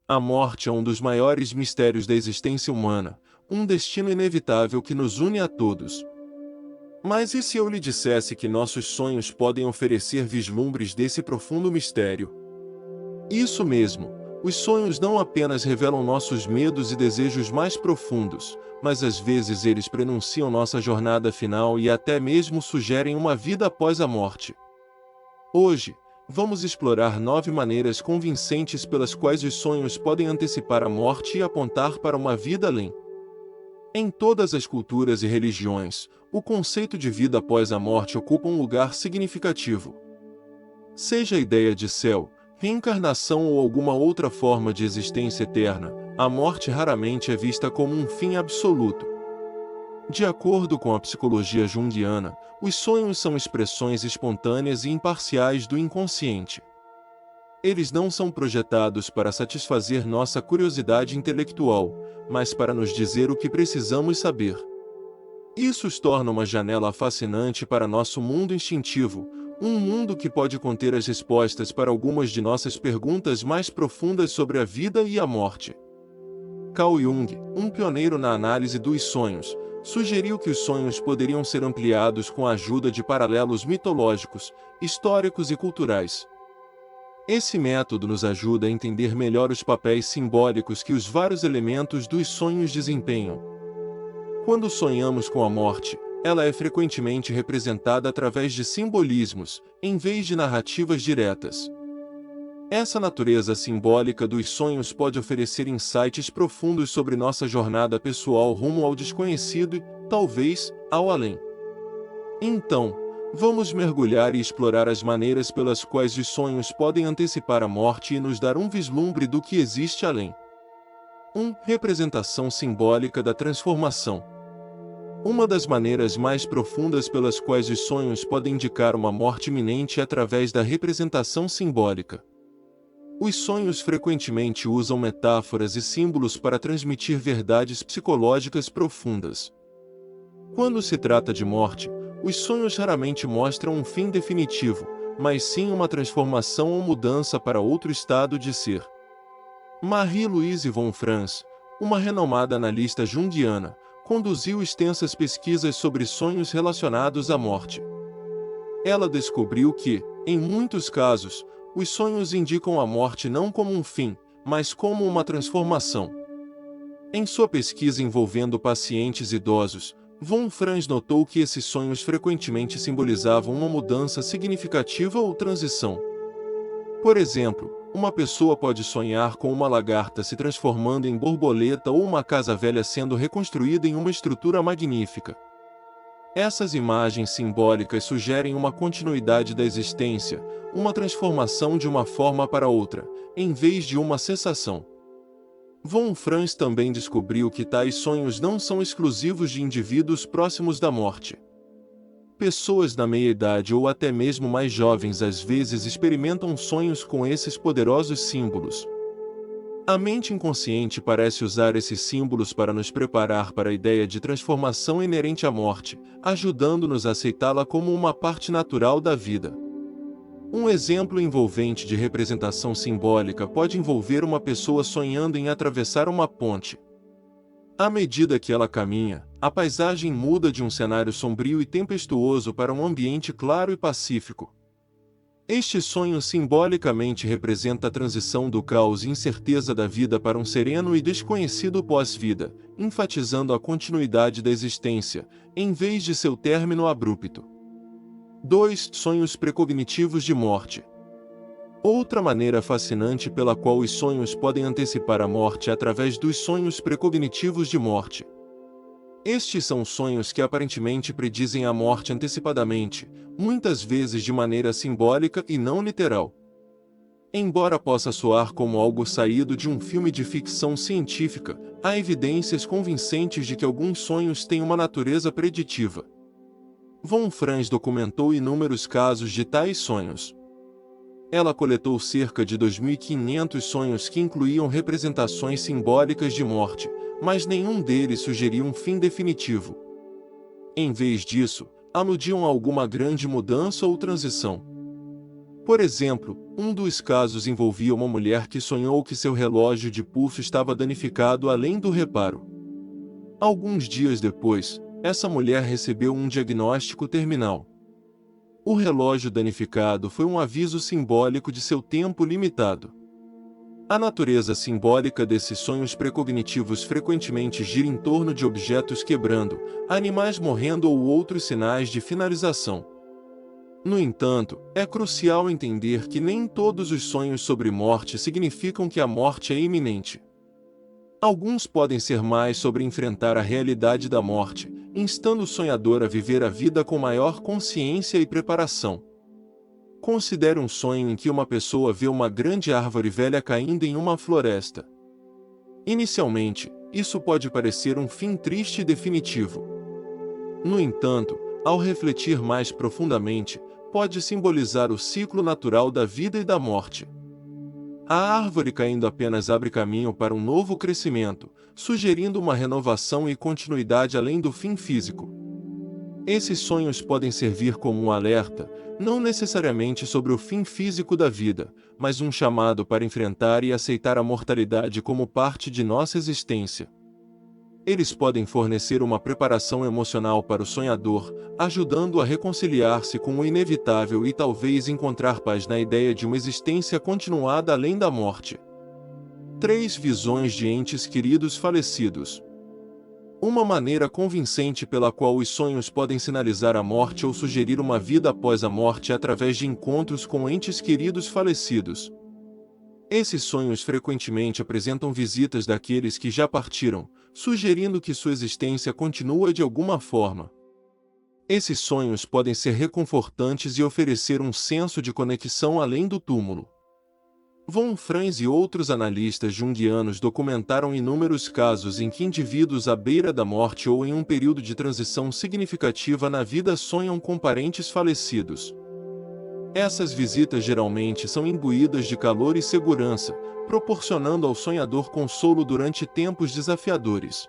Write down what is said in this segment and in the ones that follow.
A morte é um dos maiores mistérios da existência humana, um destino inevitável que nos une a todos. Mas e se eu lhe dissesse que nossos sonhos podem oferecer vislumbres desse profundo mistério? Isso mesmo, os sonhos não apenas revelam nossos medos e desejos mais profundos, mas às vezes eles prenunciam nossa jornada final e até mesmo sugerem uma vida após a morte. Hoje, vamos explorar 9 maneiras convincentes pelas quais os sonhos podem antecipar a morte e apontar para uma vida além. Em todas as culturas e religiões, o conceito de vida após a morte ocupa um lugar significativo. Seja a ideia de céu, reencarnação ou alguma outra forma de existência eterna, a morte raramente é vista como um fim absoluto. De acordo com a psicologia junguiana, os sonhos são expressões espontâneas e imparciais do inconsciente. Eles não são projetados para satisfazer nossa curiosidade intelectual, mas para nos dizer o que precisamos saber. Isso os torna uma janela fascinante para nosso mundo instintivo, um mundo que pode conter as respostas para algumas de nossas perguntas mais profundas sobre a vida e a morte. Carl Jung, um pioneiro na análise dos sonhos, sugeriu que os sonhos poderiam ser ampliados com a ajuda de paralelos mitológicos, históricos e culturais. Esse método nos ajuda a entender melhor os papéis simbólicos que os vários elementos dos sonhos desempenham. Quando sonhamos com a morte, ela é frequentemente representada através de simbolismos, em vez de narrativas diretas. Essa natureza simbólica dos sonhos pode oferecer insights profundos sobre nossa jornada pessoal rumo ao desconhecido e, talvez, ao além. Então, vamos mergulhar e explorar as maneiras pelas quais os sonhos podem antecipar a morte e nos dar um vislumbre do que existe além. 1. Representação simbólica da transformação. Uma das maneiras mais profundas pelas quais os sonhos podem indicar uma morte iminente é através da representação simbólica. Os sonhos frequentemente usam metáforas e símbolos para transmitir verdades psicológicas profundas. Quando se trata de morte, os sonhos raramente mostram um fim definitivo, mas sim uma transformação ou mudança para outro estado de ser. Marie-Louise von Franz, uma renomada analista junguiana, conduziu extensas pesquisas sobre sonhos relacionados à morte. Ela descobriu que, em muitos casos, os sonhos indicam a morte não como um fim, mas como uma transformação. Em sua pesquisa envolvendo pacientes idosos, von Franz notou que esses sonhos frequentemente simbolizavam uma mudança significativa ou transição. Por exemplo, uma pessoa pode sonhar com uma lagarta se transformando em borboleta ou uma casa velha sendo reconstruída em uma estrutura magnífica. Essas imagens simbólicas sugerem uma continuidade da existência, uma transformação de uma forma para outra, em vez de uma cessação. Von Franz também descobriu que tais sonhos não são exclusivos de indivíduos próximos da morte. Pessoas da meia-idade ou até mesmo mais jovens às vezes experimentam sonhos com esses poderosos símbolos. A mente inconsciente parece usar esses símbolos para nos preparar para a ideia de transformação inerente à morte, ajudando-nos a aceitá-la como uma parte natural da vida. Um exemplo envolvente de representação simbólica pode envolver uma pessoa sonhando em atravessar uma ponte. À medida que ela caminha, a paisagem muda de um cenário sombrio e tempestuoso para um ambiente claro e pacífico. Este sonho simbolicamente representa a transição do caos e incerteza da vida para um sereno e desconhecido pós-vida, enfatizando a continuidade da existência, em vez de seu término abrupto. 2. Sonhos precognitivos de morte. Outra maneira fascinante pela qual os sonhos podem antecipar a morte é através dos sonhos precognitivos de morte. Estes são sonhos que aparentemente predizem a morte antecipadamente, muitas vezes de maneira simbólica e não literal. Embora possa soar como algo saído de um filme de ficção científica, há evidências convincentes de que alguns sonhos têm uma natureza preditiva. Von Franz documentou inúmeros casos de tais sonhos. Ela coletou cerca de 2.500 sonhos que incluíam representações simbólicas de morte, mas nenhum deles sugeria um fim definitivo. Em vez disso, aludiam a alguma grande mudança ou transição. Por exemplo, Um dos casos envolvia uma mulher que sonhou que seu relógio de pulso estava danificado além do reparo. Alguns dias depois, essa mulher recebeu um diagnóstico terminal. O relógio danificado foi um aviso simbólico de seu tempo limitado. A natureza simbólica desses sonhos precognitivos frequentemente gira em torno de objetos quebrando, animais morrendo ou outros sinais de finalização. No entanto, é crucial entender que nem todos os sonhos sobre morte significam que a morte é iminente. Alguns podem ser mais sobre enfrentar a realidade da morte, instando o sonhador a viver a vida com maior consciência e preparação. Considere um sonho em que uma pessoa vê uma grande árvore velha caindo em uma floresta. Inicialmente, isso pode parecer um fim triste e definitivo. No entanto, ao refletir mais profundamente, pode simbolizar o ciclo natural da vida e da morte. A árvore caindo apenas abre caminho para um novo crescimento, sugerindo uma renovação e continuidade além do fim físico. Esses sonhos podem servir como um alerta, não necessariamente sobre o fim físico da vida, mas um chamado para enfrentar e aceitar a mortalidade como parte de nossa existência. Eles podem fornecer uma preparação emocional para o sonhador, ajudando-o a reconciliar-se com o inevitável e talvez encontrar paz na ideia de uma existência continuada além da morte. 3 visões de entes queridos falecidos. Uma maneira convincente pela qual os sonhos podem sinalizar a morte ou sugerir uma vida após a morte é através de encontros com entes queridos falecidos. Esses sonhos frequentemente apresentam visitas daqueles que já partiram, sugerindo que sua existência continua de alguma forma. Esses sonhos podem ser reconfortantes e oferecer um senso de conexão além do túmulo. Von Franz e outros analistas junguianos documentaram inúmeros casos em que indivíduos à beira da morte ou em um período de transição significativa na vida sonham com parentes falecidos. Essas visitas geralmente são imbuídas de calor e segurança, proporcionando ao sonhador consolo durante tempos desafiadores.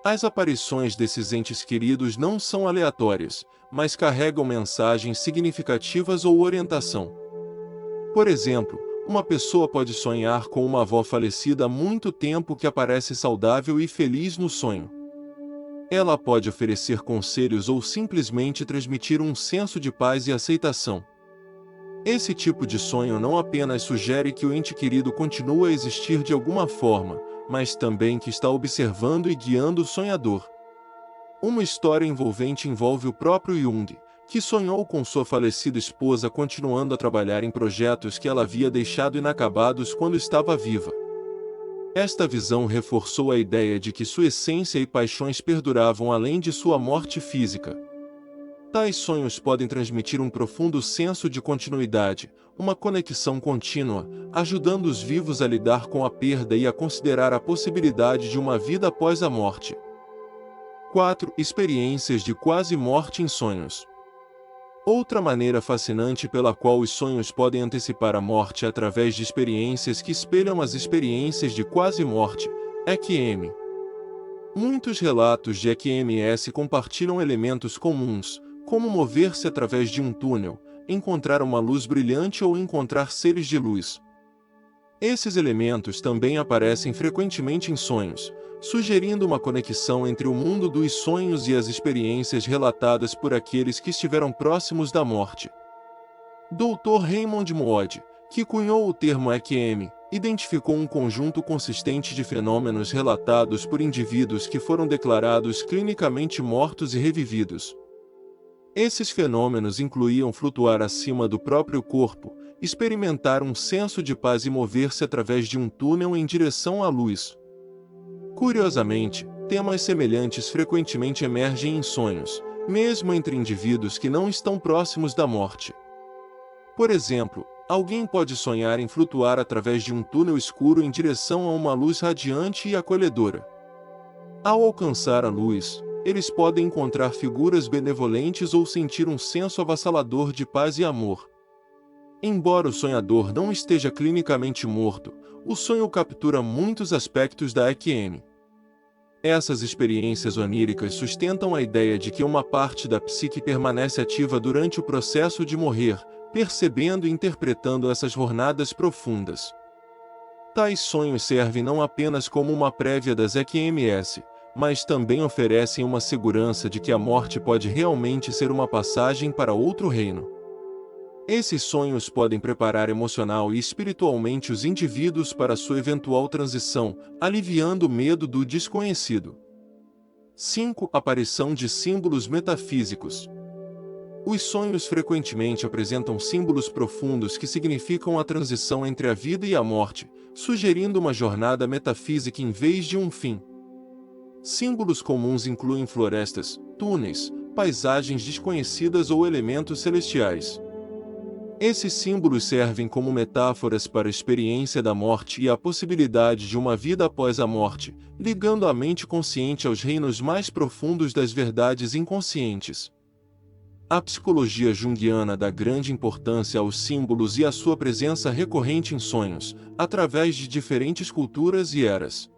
As aparições desses entes queridos não são aleatórias, mas carregam mensagens significativas ou orientação. Por exemplo, uma pessoa pode sonhar com uma avó falecida há muito tempo que aparece saudável e feliz no sonho. Ela pode oferecer conselhos ou simplesmente transmitir um senso de paz e aceitação. Esse tipo de sonho não apenas sugere que o ente querido continua a existir de alguma forma, mas também que está observando e guiando o sonhador. Uma história envolvente envolve o próprio Jung, que sonhou com sua falecida esposa continuando a trabalhar em projetos que ela havia deixado inacabados quando estava viva. Esta visão reforçou a ideia de que sua essência e paixões perduravam além de sua morte física. Tais sonhos podem transmitir um profundo senso de continuidade, uma conexão contínua, ajudando os vivos a lidar com a perda e a considerar a possibilidade de uma vida após a morte. 4. Experiências de quase-morte em sonhos. Outra maneira fascinante pela qual os sonhos podem antecipar a morte é através de experiências que espelham as experiências de quase-morte, EQM. Muitos relatos de EQMS compartilham elementos comuns, como mover-se através de um túnel, encontrar uma luz brilhante ou encontrar seres de luz. Esses elementos também aparecem frequentemente em sonhos, sugerindo uma conexão entre o mundo dos sonhos e as experiências relatadas por aqueles que estiveram próximos da morte. Dr. Raymond Moody, que cunhou o termo EQM, identificou um conjunto consistente de fenômenos relatados por indivíduos que foram declarados clinicamente mortos e revividos. Esses fenômenos incluíam flutuar acima do próprio corpo, experimentar um senso de paz e mover-se através de um túnel em direção à luz. Curiosamente, temas semelhantes frequentemente emergem em sonhos, mesmo entre indivíduos que não estão próximos da morte. Por exemplo, alguém pode sonhar em flutuar através de um túnel escuro em direção a uma luz radiante e acolhedora. Ao alcançar a luz, eles podem encontrar figuras benevolentes ou sentir um senso avassalador de paz e amor. Embora o sonhador não esteja clinicamente morto, o sonho captura muitos aspectos da EQM. Essas experiências oníricas sustentam a ideia de que uma parte da psique permanece ativa durante o processo de morrer, percebendo e interpretando essas jornadas profundas. Tais sonhos servem não apenas como uma prévia das EQMS, mas também oferecem uma segurança de que a morte pode realmente ser uma passagem para outro reino. Esses sonhos podem preparar emocional e espiritualmente os indivíduos para sua eventual transição, aliviando o medo do desconhecido. 5. Aparição de símbolos metafísicos. Os sonhos frequentemente apresentam símbolos profundos que significam a transição entre a vida e a morte, sugerindo uma jornada metafísica em vez de um fim. Símbolos comuns incluem florestas, túneis, paisagens desconhecidas ou elementos celestiais. Esses símbolos servem como metáforas para a experiência da morte e a possibilidade de uma vida após a morte, ligando a mente consciente aos reinos mais profundos das verdades inconscientes. A psicologia junguiana dá grande importância aos símbolos e à sua presença recorrente em sonhos, através de diferentes culturas e eras.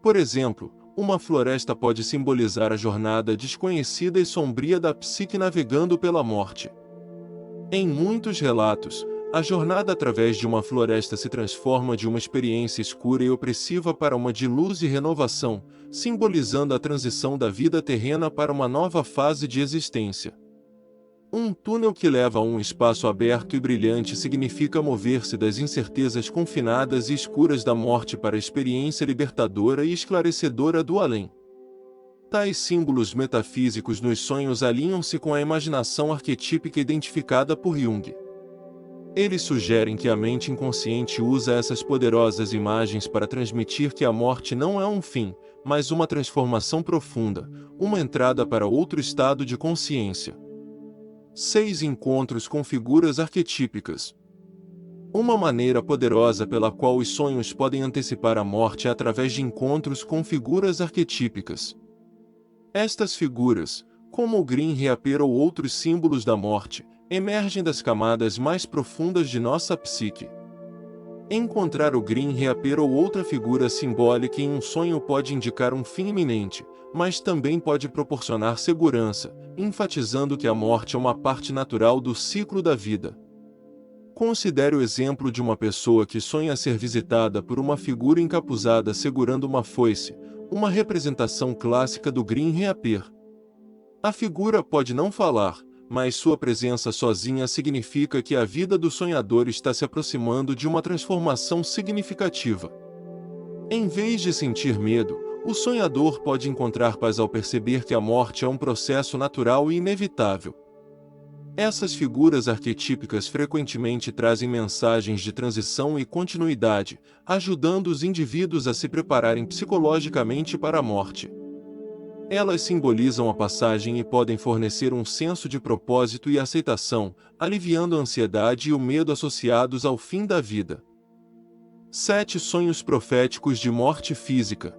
Por exemplo, uma floresta pode simbolizar a jornada desconhecida e sombria da psique navegando pela morte. Em muitos relatos, a jornada através de uma floresta se transforma de uma experiência escura e opressiva para uma de luz e renovação, simbolizando a transição da vida terrena para uma nova fase de existência. Um túnel que leva a um espaço aberto e brilhante significa mover-se das incertezas confinadas e escuras da morte para a experiência libertadora e esclarecedora do além. Tais símbolos metafísicos nos sonhos alinham-se com a imaginação arquetípica identificada por Jung. Eles sugerem que a mente inconsciente usa essas poderosas imagens para transmitir que a morte não é um fim, mas uma transformação profunda, uma entrada para outro estado de consciência. 6. Encontros com figuras arquetípicas. Uma maneira poderosa pela qual os sonhos podem antecipar a morte é através de encontros com figuras arquetípicas. Estas figuras, como o Green Reaper ou outros símbolos da morte, emergem das camadas mais profundas de nossa psique. Encontrar o Green Reaper ou outra figura simbólica em um sonho pode indicar um fim iminente, mas também pode proporcionar segurança, enfatizando que a morte é uma parte natural do ciclo da vida. Considere o exemplo de uma pessoa que sonha ser visitada por uma figura encapuzada segurando uma foice, uma representação clássica do Green Reaper. A figura pode não falar, mas sua presença sozinha significa que a vida do sonhador está se aproximando de uma transformação significativa. Em vez de sentir medo, o sonhador pode encontrar paz ao perceber que a morte é um processo natural e inevitável. Essas figuras arquetípicas frequentemente trazem mensagens de transição e continuidade, ajudando os indivíduos a se prepararem psicologicamente para a morte. Elas simbolizam a passagem e podem fornecer um senso de propósito e aceitação, aliviando a ansiedade e o medo associados ao fim da vida. 7. Sonhos proféticos de morte física.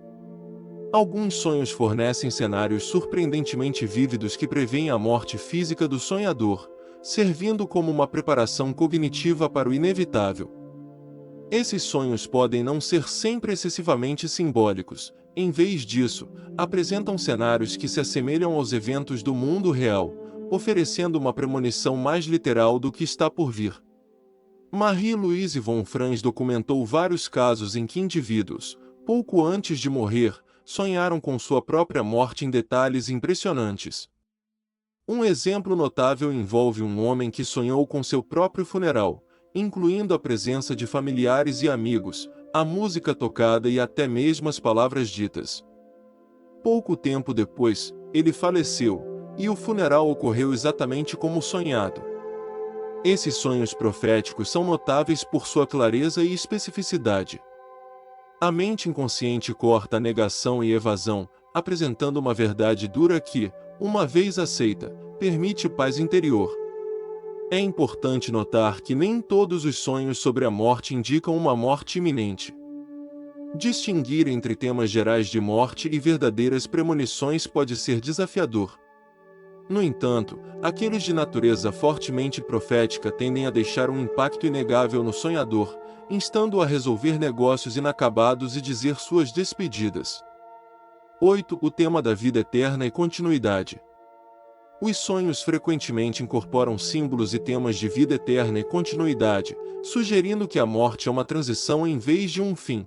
Alguns sonhos fornecem cenários surpreendentemente vívidos que prevêem a morte física do sonhador, servindo como uma preparação cognitiva para o inevitável. Esses sonhos podem não ser sempre excessivamente simbólicos, em vez disso, apresentam cenários que se assemelham aos eventos do mundo real, oferecendo uma premonição mais literal do que está por vir. Marie-Louise von Franz documentou vários casos em que indivíduos, pouco antes de morrer, sonharam com sua própria morte em detalhes impressionantes. Um exemplo notável envolve um homem que sonhou com seu próprio funeral, incluindo a presença de familiares e amigos, a música tocada e até mesmo as palavras ditas. Pouco tempo depois, ele faleceu, e o funeral ocorreu exatamente como sonhado. Esses sonhos proféticos são notáveis por sua clareza e especificidade. A mente inconsciente corta a negação e evasão, apresentando uma verdade dura que, uma vez aceita, permite paz interior. É importante notar que nem todos os sonhos sobre a morte indicam uma morte iminente. Distinguir entre temas gerais de morte e verdadeiras premonições pode ser desafiador. No entanto, aqueles de natureza fortemente profética tendem a deixar um impacto inegável no sonhador, instando-o a resolver negócios inacabados e dizer suas despedidas. 8. O tema da vida eterna e continuidade. Os sonhos frequentemente incorporam símbolos e temas de vida eterna e continuidade, sugerindo que a morte é uma transição em vez de um fim.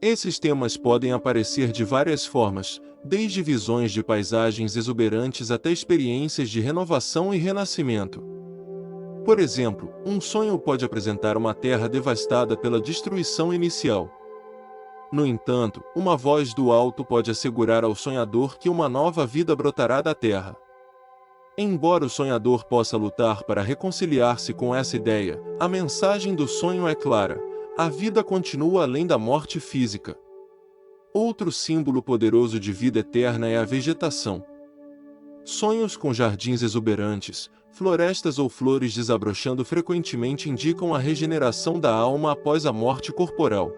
Esses temas podem aparecer de várias formas, desde visões de paisagens exuberantes até experiências de renovação e renascimento. Por exemplo, um sonho pode apresentar uma terra devastada pela destruição inicial. No entanto, uma voz do alto pode assegurar ao sonhador que uma nova vida brotará da terra. Embora o sonhador possa lutar para reconciliar-se com essa ideia, a mensagem do sonho é clara: a vida continua além da morte física. Outro símbolo poderoso de vida eterna é a vegetação. Sonhos com jardins exuberantes, florestas ou flores desabrochando frequentemente indicam a regeneração da alma após a morte corporal.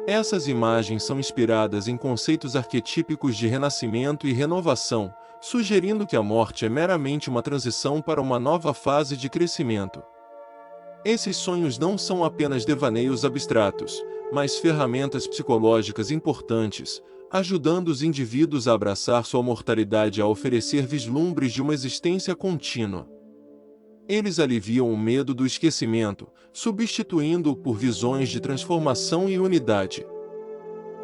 Essas imagens são inspiradas em conceitos arquetípicos de renascimento e renovação, sugerindo que a morte é meramente uma transição para uma nova fase de crescimento. Esses sonhos não são apenas devaneios abstratos, mas ferramentas psicológicas importantes, ajudando os indivíduos a abraçar sua mortalidade e a oferecer vislumbres de uma existência contínua. Eles aliviam o medo do esquecimento, substituindo-o por visões de transformação e unidade.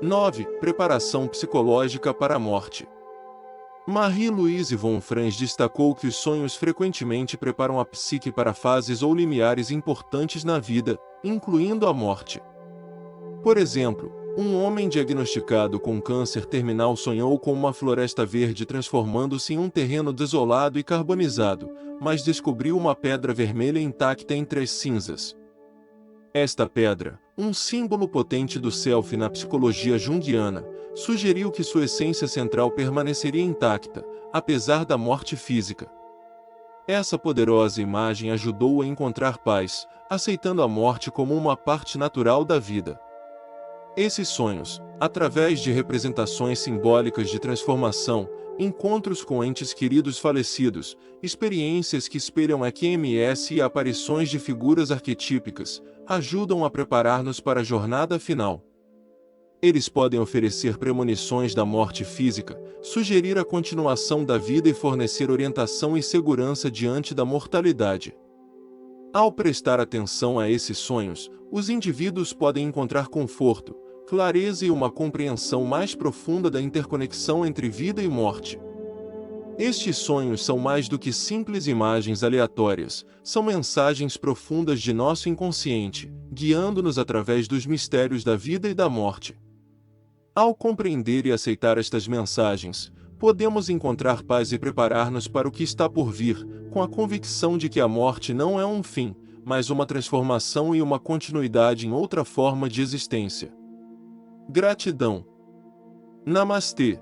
9. Preparação psicológica para a morte. Marie-Louise von Franz destacou que os sonhos frequentemente preparam a psique para fases ou limiares importantes na vida, incluindo a morte. Por exemplo, um homem diagnosticado com câncer terminal sonhou com uma floresta verde transformando-se em um terreno desolado e carbonizado, mas descobriu uma pedra vermelha intacta entre as cinzas. Esta pedra, um símbolo potente do self na psicologia junguiana, sugeriu que sua essência central permaneceria intacta, apesar da morte física. Essa poderosa imagem ajudou-o a encontrar paz, aceitando a morte como uma parte natural da vida. Esses sonhos, através de representações simbólicas de transformação, encontros com entes queridos falecidos, experiências que espelham a QMS e aparições de figuras arquetípicas, ajudam a preparar-nos para a jornada final. Eles podem oferecer premonições da morte física, sugerir a continuação da vida e fornecer orientação e segurança diante da mortalidade. Ao prestar atenção a esses sonhos, os indivíduos podem encontrar conforto, clareza e uma compreensão mais profunda da interconexão entre vida e morte. Estes sonhos são mais do que simples imagens aleatórias, são mensagens profundas de nosso inconsciente, guiando-nos através dos mistérios da vida e da morte. Ao compreender e aceitar estas mensagens, podemos encontrar paz e preparar-nos para o que está por vir, com a convicção de que a morte não é um fim, mas uma transformação e uma continuidade em outra forma de existência. Gratidão. Namastê.